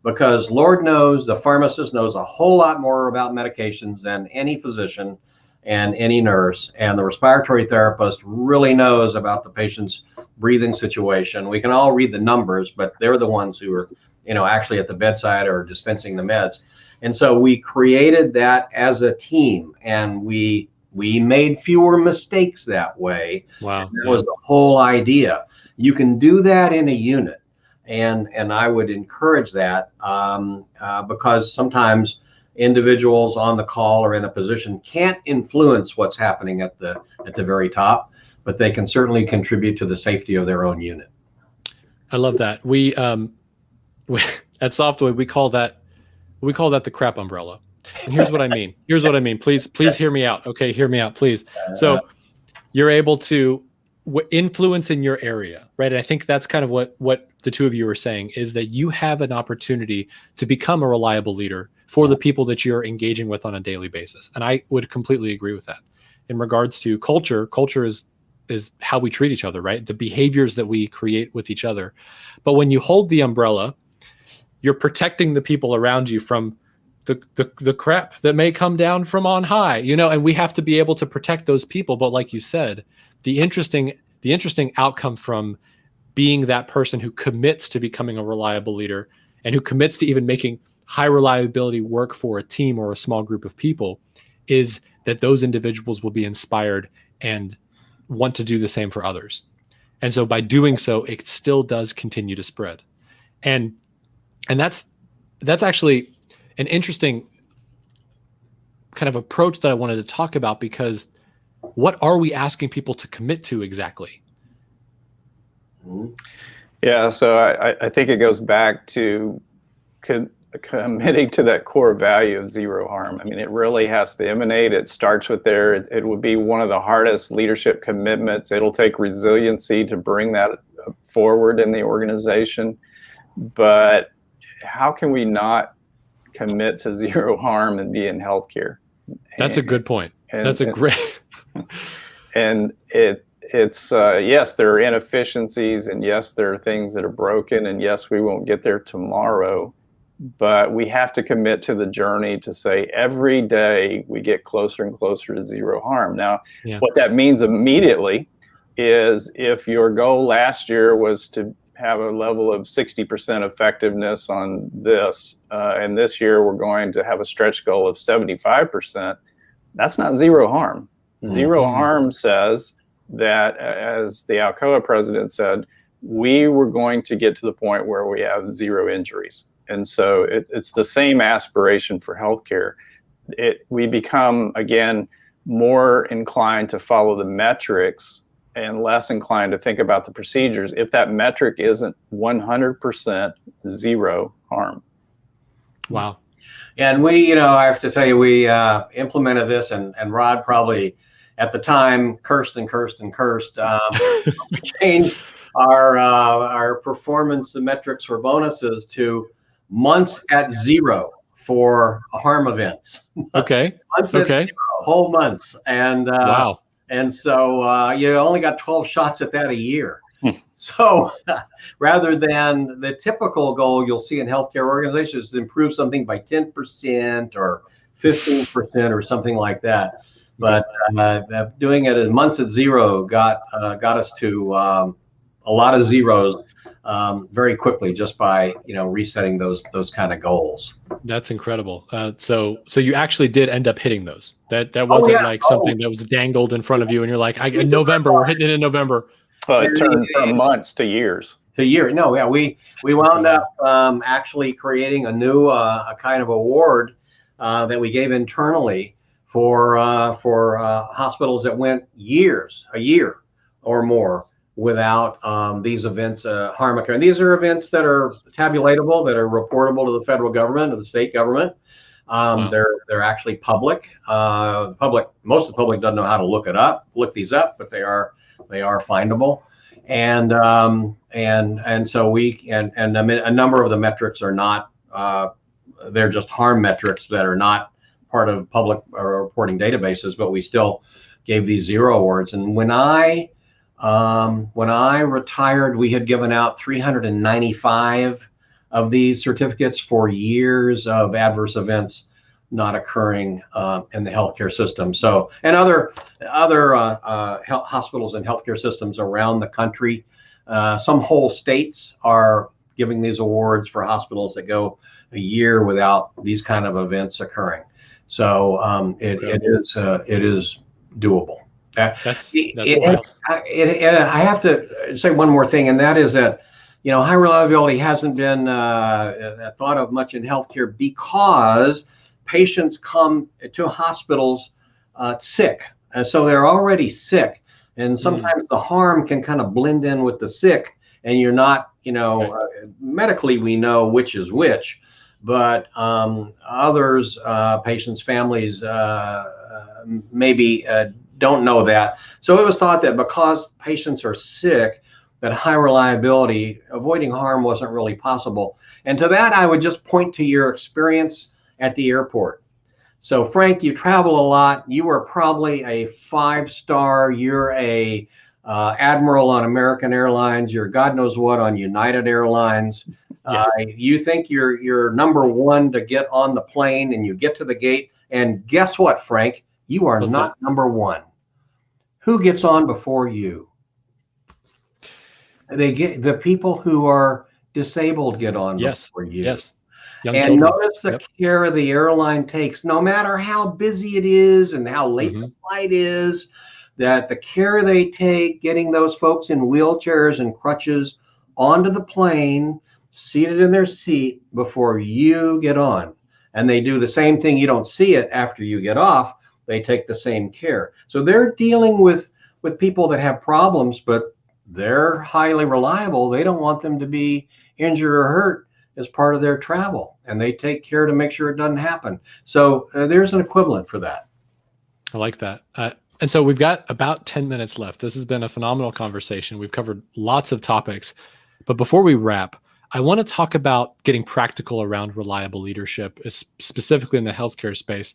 because Lord knows the pharmacist knows a whole lot more about medications than any physician and any nurse, and the respiratory therapist really knows about the patient's breathing situation. We can all read the numbers, but they're the ones who are, actually at the bedside or dispensing the meds. And so we created that as a team, and we made fewer mistakes that way. Wow. That was the whole idea. You can do that in a unit, and I would encourage that because sometimes individuals on the call or in a position can't influence what's happening at the very top, but they can certainly contribute to the safety of their own unit. I love that. We at Softway we call that the crap umbrella. And here's what I mean. Please hear me out. Okay, hear me out, please. So you're able to influence in your area, right? And I think that's kind of what the two of you are saying, is that you have an opportunity to become a reliable leader for the people that you're engaging with on a daily basis. And I would completely agree with that. In regards to culture is how we treat each other, right? The behaviors that we create with each other. But when you hold the umbrella, you're protecting the people around you from the crap that may come down from on high, and we have to be able to protect those people. But like you said, the interesting outcome from being that person who commits to becoming a reliable leader and who commits to even making high reliability work for a team or a small group of people is that those individuals will be inspired and want to do the same for others. And so by doing so, it still does continue to spread. And that's actually an interesting kind of approach that I wanted to talk about, because what are we asking people to commit to exactly? Yeah, so I think it goes back to committing to that core value of zero harm. I mean, it really has to emanate. It starts with there. It would be one of the hardest leadership commitments. It'll take resiliency to bring that forward in the organization. But how can we not commit to zero harm and be in healthcare? That's a good point. That's a great. And it's yes, there are inefficiencies, and yes, there are things that are broken, and yes, we won't get there tomorrow. But we have to commit to the journey to say every day we get closer and closer to zero harm. Now, what that means immediately is if your goal last year was to have a level of 60% effectiveness on this, and this year we're going to have a stretch goal of 75%, that's not zero harm. Zero harm says that, as the Alcoa president said, we were going to get to the point where we have zero injuries. And so it's the same aspiration for healthcare. We become, again, more inclined to follow the metrics and less inclined to think about the procedures if that metric isn't 100% zero harm. Wow. And we, I have to tell you, we implemented this, and Rod probably at the time cursed. We changed our performance metrics for bonuses to months at zero for harm events. Okay. Months at zero, whole months. And wow. And so you only got 12 shots at that a year. So rather than the typical goal you'll see in healthcare organizations to improve something by 10% or 15% or something like that. But doing it in months at zero got us to a lot of zeros very quickly, just by resetting those kind of goals. That's incredible. So you actually did end up hitting those. That wasn't like something that was dangled in front of you, and you're like, in November, we're hitting it in November. Well, it turned from months to years. No, yeah, we wound up actually creating a new a kind of award that we gave internally for hospitals that went a year or more without these events harm occurring. And these are events that are tabulatable, that are reportable to the federal government or the state government. Wow. They're actually public. Most of the public doesn't know how to look these up, but they are findable. And so a number of the metrics are not they're just harm metrics that are not part of public reporting databases, but we still gave these zero awards. And when I retired, we had given out 395 of these certificates for years of adverse events not occurring in the healthcare system. So, and other hospitals and healthcare systems around the country, some whole states are giving these awards for hospitals that go a year without these kind of events occurring. So it is doable. That's wild. I have to say one more thing, and that is that high reliability hasn't been thought of much in healthcare because patients come to hospitals sick, and so they're already sick, and sometimes the harm can kind of blend in with the sick, and you're not, medically we know which is which, but others, patients, families, maybe don't know that. So it was thought that because patients are sick, that high reliability, avoiding harm wasn't really possible. And to that, I would just point to your experience at the airport. So Frank, you travel a lot. You were probably a 5-star. You're a admiral on American Airlines. You're God knows what on United Airlines. Yeah. You think you're number one to get on the plane, and you get to the gate, and guess what, Frank? You are not number one. Who gets on before you? The people who are disabled get on before you. Yes. Young And children. notice the care the airline takes, no matter how busy it is and how late the flight is, that the care they take getting those folks in wheelchairs and crutches onto the plane, seated in their seat before you get on. And they do the same thing. You don't see it after you get off. They take the same care. So they're dealing with people that have problems, but they're highly reliable. They don't want them to be injured or hurt as part of their travel, and they take care to make sure it doesn't happen. So there's an equivalent for that. I like that. And so we've got about 10 minutes left. This has been a phenomenal conversation. We've covered lots of topics, but before we wrap, I want to talk about getting practical around reliable leadership, specifically in the healthcare space.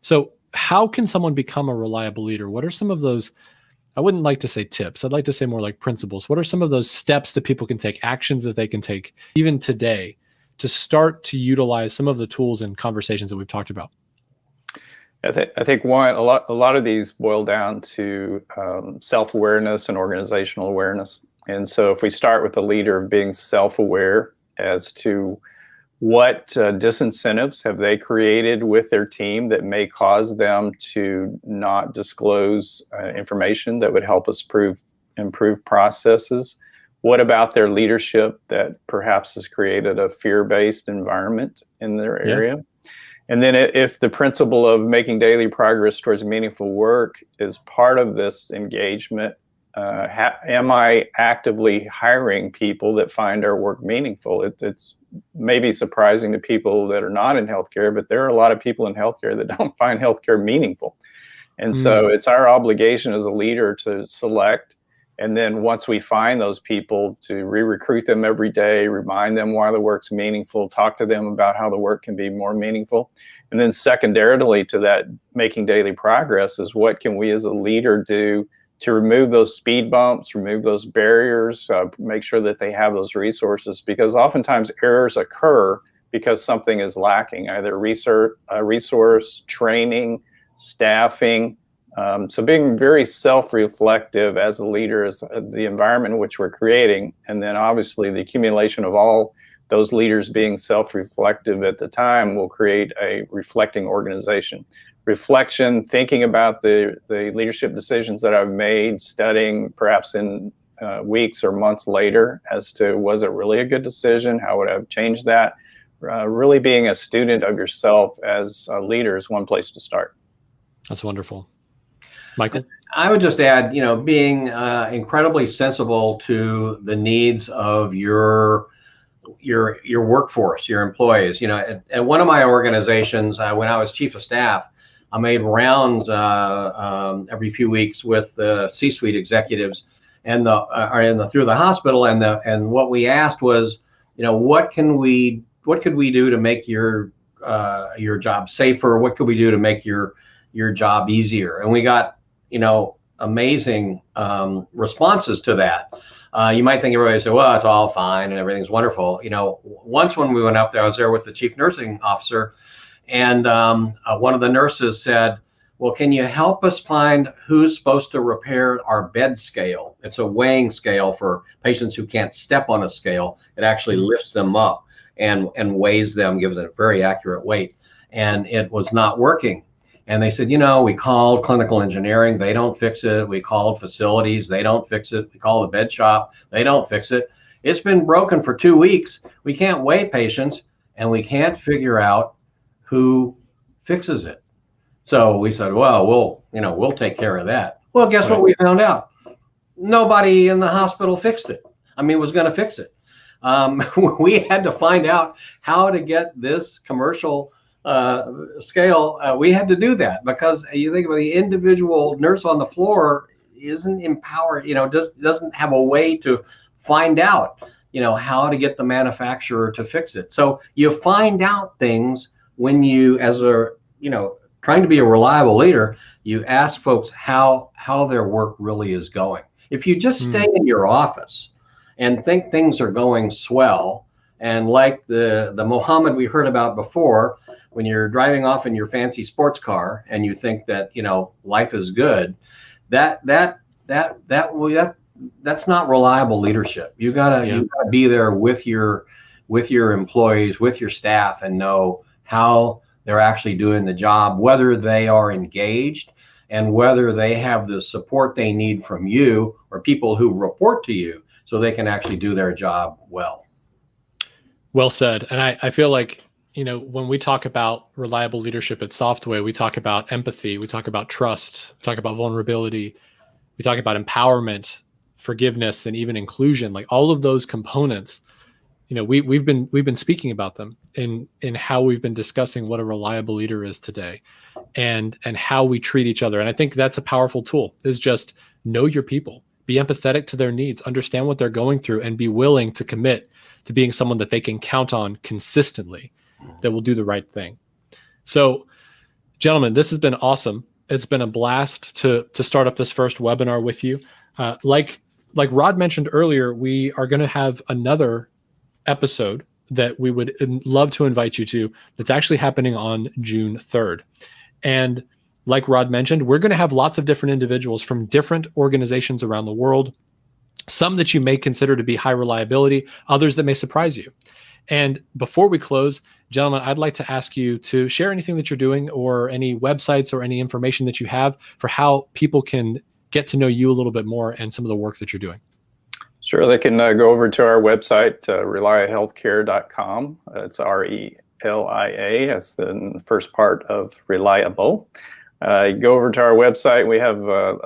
So how can someone become a reliable leader? What are some of those, I wouldn't like to say tips, I'd like to say more like principles. What are some of those steps that people can take, actions that they can take even today to start to utilize some of the tools and conversations that we've talked about? I think a lot of these boil down to self-awareness and organizational awareness. And so if we start with the leader being self-aware as to what disincentives have they created with their team that may cause them to not disclose information that would help us improve processes? What about their leadership that perhaps has created a fear-based environment in their area? And then if the principle of making daily progress towards meaningful work is part of this engagement, am I actively hiring people that find our work meaningful? It's maybe surprising to people that are not in healthcare, but there are a lot of people in healthcare that don't find healthcare meaningful. And so it's our obligation as a leader to select. And then once we find those people, to re-recruit them every day, remind them why the work's meaningful, talk to them about how the work can be more meaningful. And then secondarily to that making daily progress is what can we as a leader do to remove those speed bumps, remove those barriers, make sure that they have those resources, because oftentimes errors occur because something is lacking, either resource, training, staffing. So being very self-reflective as a leader is the environment in which we're creating, and then obviously the accumulation of all those leaders being self-reflective at the time will create a reflecting organization. Reflection, thinking about the leadership decisions that I've made, studying perhaps in weeks or months later as to, was it really a good decision? How would I have changed that? Really being a student of yourself as a leader is one place to start. That's wonderful. Michael? I would just add, being incredibly sensible to the needs of your workforce, your employees. At one of my organizations, when I was chief of staff, I made rounds every few weeks with the C-suite executives and through the hospital, and what we asked was, what could we do to make your job safer? What could we do to make your job easier? And we got amazing responses to that. You might think everybody would say, well, it's all fine and everything's wonderful. Once when we went up there, I was there with the chief nursing officer, and one of the nurses said, well, can you help us find who's supposed to repair our bed scale? It's a weighing scale for patients who can't step on a scale. It actually lifts them up and weighs them, gives it a very accurate weight. And it was not working. And they said, we called clinical engineering, they don't fix it. We called facilities, they don't fix it. We call the bed shop, they don't fix it. It's been broken for 2 weeks. We can't weigh patients, and we can't figure out who fixes it. So we said, well, we'll take care of that. Well, guess what we found out? Nobody in the hospital fixed it. Was going to fix it. We had to find out how to get this commercial scale. We had to do that because you think about the individual nurse on the floor isn't empowered, doesn't have a way to find out, how to get the manufacturer to fix it. So you find out things when you, as a, trying to be a reliable leader, you ask folks how their work really is going. If you just stay in your office and think things are going swell And like the Mohammed we heard about before, when you're driving off in your fancy sports car and you think that, you know, life is good, that's not reliable leadership. You gotta be there with your employees, with your staff, and know how they're actually doing the job, whether they are engaged and whether they have the support they need from you or people who report to you so they can actually do their job well. Well said. And I feel like, you know, when we talk about reliable leadership at Softway, we talk about empathy, we talk about trust, we talk about vulnerability, we talk about empowerment, forgiveness, and even inclusion. Like all of those components, you know, we've been speaking about them in how we've been discussing what a reliable leader is today, and how we treat each other. And I think that's a powerful tool, is just know your people, be empathetic to their needs, understand what they're going through, and be willing to commit to being someone that they can count on consistently, that will do the right thing. So, gentlemen, this has been awesome. It's been a blast to start up this first webinar with you. Like Rod mentioned earlier, we are going to have another episode that we would love to invite you to, that's actually happening on June 3rd. And like Rod mentioned, we're going to have lots of different individuals from different organizations around the world, some that you may consider to be high reliability, others that may surprise you. And before we close, gentlemen, I'd like to ask you to share anything that you're doing, or any websites or any information that you have for how people can get to know you a little bit more and some of the work that you're doing. Sure, they can go over to our website, reliahealthcare.com. It's RELIA. That's the first part of reliable. You go over to our website. We have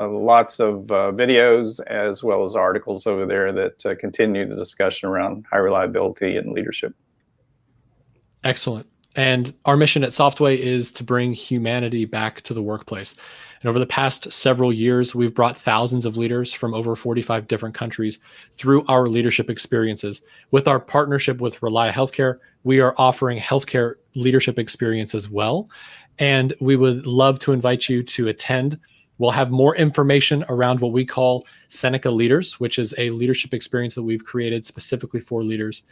lots of videos as well as articles over there that continue the discussion around high reliability and leadership. Excellent. And our mission at Softway is to bring humanity back to the workplace. And over the past several years, we've brought thousands of leaders from over 45 different countries through our leadership experiences. With our partnership with Relia Healthcare, we are offering healthcare leadership experience as well. And we would love to invite you to attend. We'll have more information around what we call Seneca Leaders, which is a leadership experience that we've created specifically for leaders.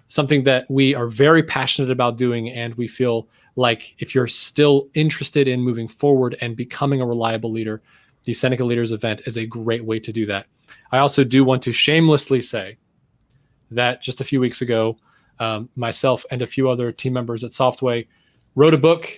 Something that we are very passionate about doing, and we feel like if you're still interested in moving forward and becoming a reliable leader, the Seneca Leaders event is a great way to do that. I also do want to shamelessly say that just a few weeks ago, myself and a few other team members at Softway wrote a book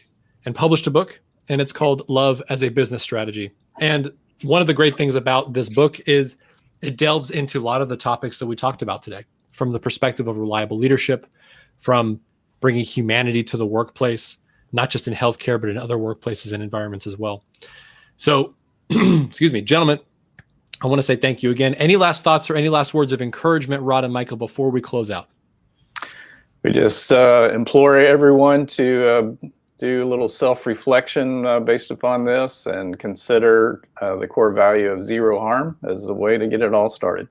and published a book, and it's called Love as a Business Strategy. And one of the great things about this book is it delves into a lot of the topics that we talked about today, from the perspective of reliable leadership, from bringing humanity to the workplace, not just in healthcare, but in other workplaces and environments as well. So, excuse me, gentlemen, I want to say thank you again. Any last thoughts or any last words of encouragement, Rod and Michael, before we close out? We just implore everyone to do a little self-reflection based upon this, and consider the core value of zero harm as the way to get it all started.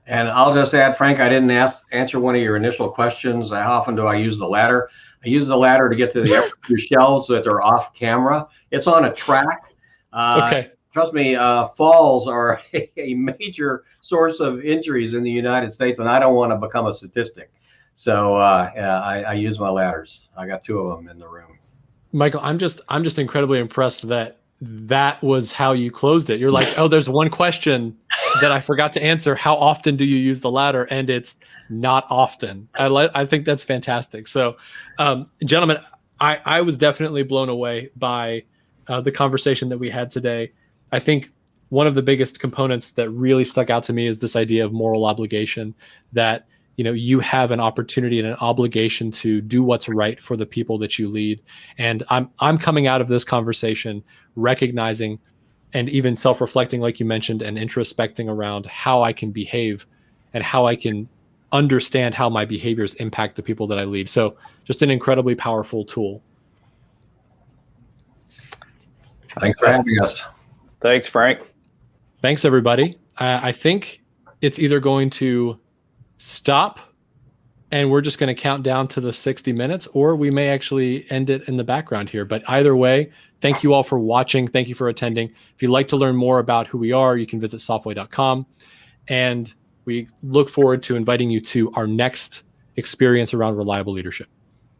And I'll just add, Frank, I didn't answer one of your initial questions. How often do I use the ladder? I use the ladder to get to the upper shelves that are off camera. It's on a track. Okay. Trust me, falls are a major source of injuries in the United States, and I don't want to become a statistic. So I use my ladders. I got 2 of them in the room. Michael, I'm just incredibly impressed that was how you closed it. You're like, oh, there's one question that I forgot to answer. How often do you use the ladder? And it's not often. I think that's fantastic. So, gentlemen, I was definitely blown away by the conversation that we had today. I think one of the biggest components that really stuck out to me is this idea of moral obligation, that you have an opportunity and an obligation to do what's right for the people that you lead. And I'm coming out of this conversation recognizing and even self-reflecting, like you mentioned, and introspecting around how I can behave and how I can understand how my behaviors impact the people that I lead. So just an incredibly powerful tool. Thanks for having us. Thanks, Frank. Thanks, everybody. I think it's either going to stop and we're just going to count down to the 60 minutes, or we may actually end it in the background here. But either way, thank you all for watching. Thank you for attending. If you'd like to learn more about who we are, you can visit softway.com. And we look forward to inviting you to our next experience around reliable leadership.